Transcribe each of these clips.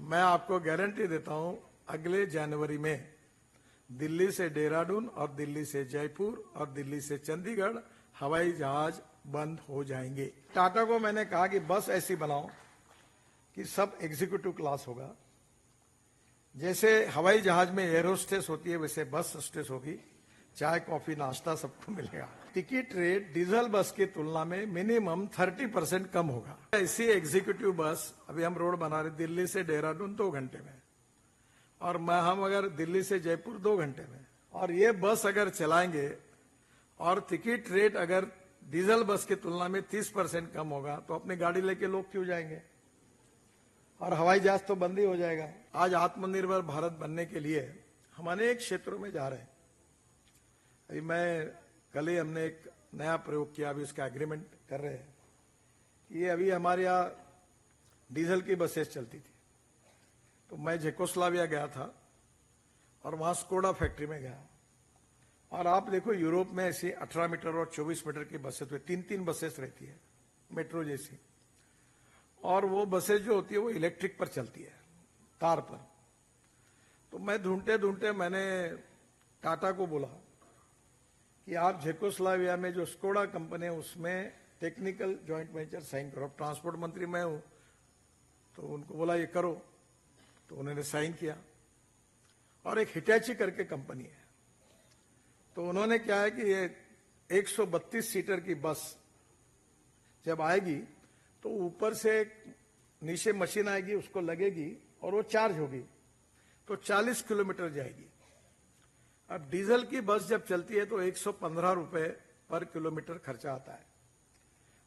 मैं आपको गारंटी देता हूं अगले जनवरी में दिल्ली से देहरादून और दिल्ली से जयपुर और दिल्ली से चंडीगढ़ हवाई जहाज बंद हो जाएंगे। टाटा को मैंने कहा कि बस ऐसी बनाओ कि सब एग्जीक्यूटिव क्लास होगा। जैसे हवाई जहाज में एयर होस्टेस होती है वैसे बस होस्टेस होगी, चाय कॉफी नाश्ता सबको मिलेगा। टिकट रेट डीजल बस की तुलना में मिनिमम 30% कम होगा। ऐसी एग्जीक्यूटिव बस अभी हम रोड बना रहे दिल्ली से देहरादून 2 घंटे में, और हम अगर दिल्ली से जयपुर 2 घंटे में, और ये बस अगर चलाएंगे और टिकट रेट अगर डीजल बस की तुलना में 30% कम होगा तो अपनी गाड़ी लेके लोग क्यों जाएंगे, और हवाई जहाज तो बंद ही हो जाएगा। आज आत्मनिर्भर भारत बनने के लिए हम अनेक क्षेत्रों में जा रहे हैं। अभी कल ही हमने एक नया प्रयोग किया, अभी उसका एग्रीमेंट कर रहे हैं कि ये अभी हमारे यहाँ डीजल की बसेस चलती थी, तो मैं चेकोस्लोवाकिया गया था और वहां स्कोडा फैक्ट्री में गया, और आप देखो यूरोप में ऐसी 18 मीटर और 24 मीटर की बसेस हुई, 3-3 बसेस रहती है मेट्रो जैसी, और वो बसेस जो होती है वो इलेक्ट्रिक पर चलती है, तार पर। तो मैं ढूंढते ढूंढते मैंने टाटा को बोला कि आप चेकोस्लोवाकिया में जो स्कोडा कंपनी है उसमें टेक्निकल जॉइंट वेंचर साइन करो। ट्रांसपोर्ट मंत्री मैं हूं, तो उनको बोला ये करो, तो उन्होंने साइन किया। और एक हिटैची करके कंपनी है, तो उन्होंने क्या है कि ये 132 सीटर की बस जब आएगी तो ऊपर से नीचे मशीन आएगी, उसको लगेगी और वो चार्ज होगी, तो 40 किलोमीटर जाएगी। अब डीजल की बस जब चलती है तो 115 रुपए पर किलोमीटर खर्चा आता है,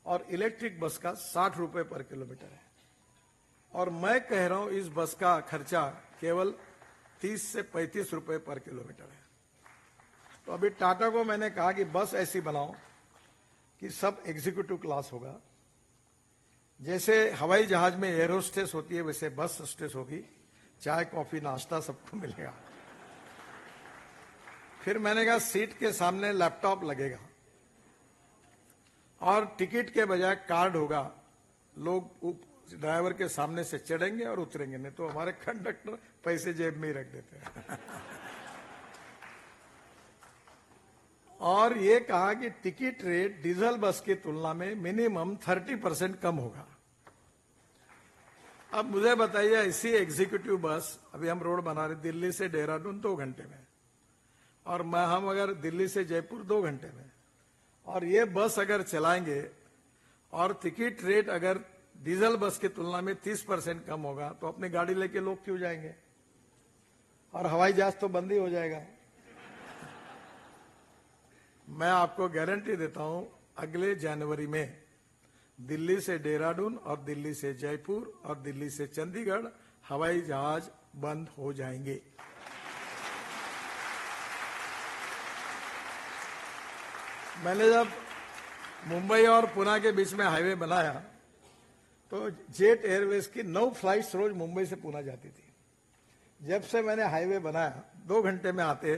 और इलेक्ट्रिक बस का 60 रुपए पर किलोमीटर है। और मैं कह रहा हूं इस बस का खर्चा केवल 30 से 35 रुपए पर किलोमीटर है। तो अभी टाटा को मैंने कहा कि बस ऐसी बनाओ कि सब एग्जीक्यूटिव क्लास होगा। जैसे हवाई जहाज में एयर होस्टेस होती है वैसे बस होस्टेस होगी, चाय कॉफी नाश्ता सबको मिलेगा। फिर मैंने कहा सीट के सामने लैपटॉप लगेगा और टिकट के बजाय कार्ड होगा, लोग ड्राइवर के सामने से चढ़ेंगे और उतरेंगे, नहीं तो हमारे कंडक्टर पैसे जेब में ही रख देते हैं। और ये कहा कि टिकट रेट डीजल बस की तुलना में मिनिमम 30% कम होगा। अब मुझे बताइए, ऐसी एग्जीक्यूटिव बस अभी हम रोड बना रहे दिल्ली से देहरादून 2 घंटे में, और हम अगर दिल्ली से जयपुर 2 घंटे में, और ये बस अगर चलाएंगे और टिकट रेट अगर डीजल बस की तुलना में 30% कम होगा तो अपनी गाड़ी लेके लोग क्यों जाएंगे, और हवाई जहाज तो बंद ही हो जाएगा। मैं आपको गारंटी देता हूं अगले जनवरी में दिल्ली से देहरादून और दिल्ली से जयपुर और दिल्ली से चंडीगढ़ हवाई जहाज बंद हो जाएंगे। मैंने जब मुंबई और पुणे के बीच में हाईवे बनाया तो जेट एयरवेज की 9 फ्लाइट्स रोज मुंबई से पुणे जाती थी। जब से मैंने हाईवे बनाया 2 घंटे में आते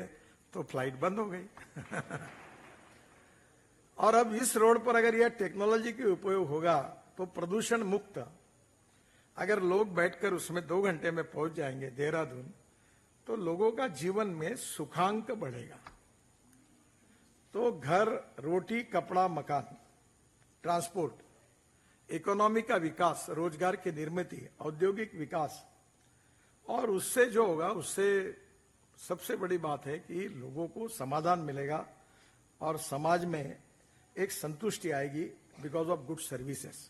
तो फ्लाइट बंद हो गई। और अब इस रोड पर अगर यह टेक्नोलॉजी का उपयोग होगा तो प्रदूषण मुक्त अगर लोग बैठकर उसमें 2 घंटे में पहुंच जाएंगे देहरादून, तो लोगों का जीवन में सुखांक बढ़ेगा। तो घर, रोटी, कपड़ा, मकान, ट्रांसपोर्ट, इकोनॉमी का विकास, रोजगार की निर्मित, औद्योगिक विकास, और उससे जो होगा उससे सबसे बड़ी बात है कि लोगों को समाधान मिलेगा और समाज में एक संतुष्टि आएगी बिकॉज ऑफ गुड सर्विसेज।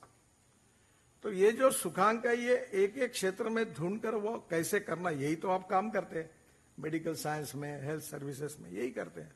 तो ये जो सुखांक है ये एक एक क्षेत्र में ढूंढकर वो कैसे करना, यही तो आप काम करते हैं मेडिकल साइंस में, हेल्थ सर्विसेज में, यही करते हैं।